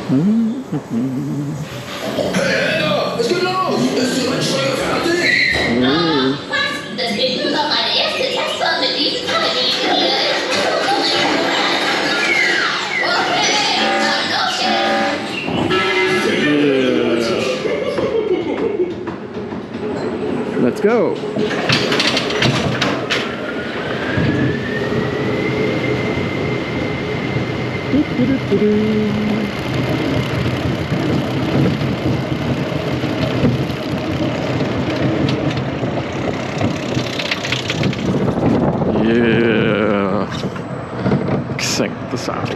Es geht los! Ist die Rennstrecke fertig? Was? Das wird nur noch meine erste Testfahrt mit diesem Teil. Okay, dann los geht's. Let's go. Yeah. Gesenkte Sound.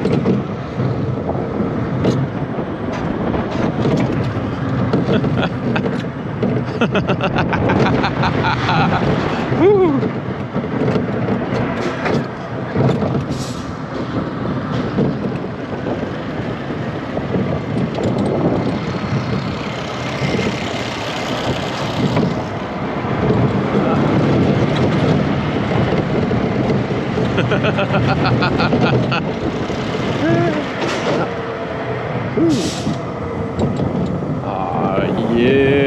Ah, yeah.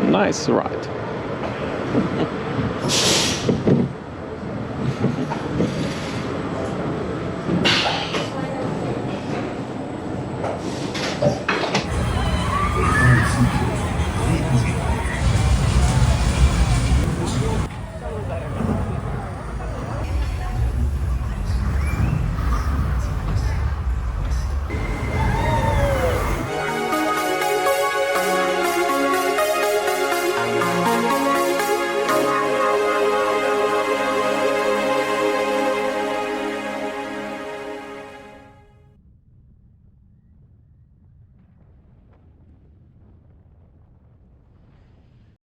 Nice ride.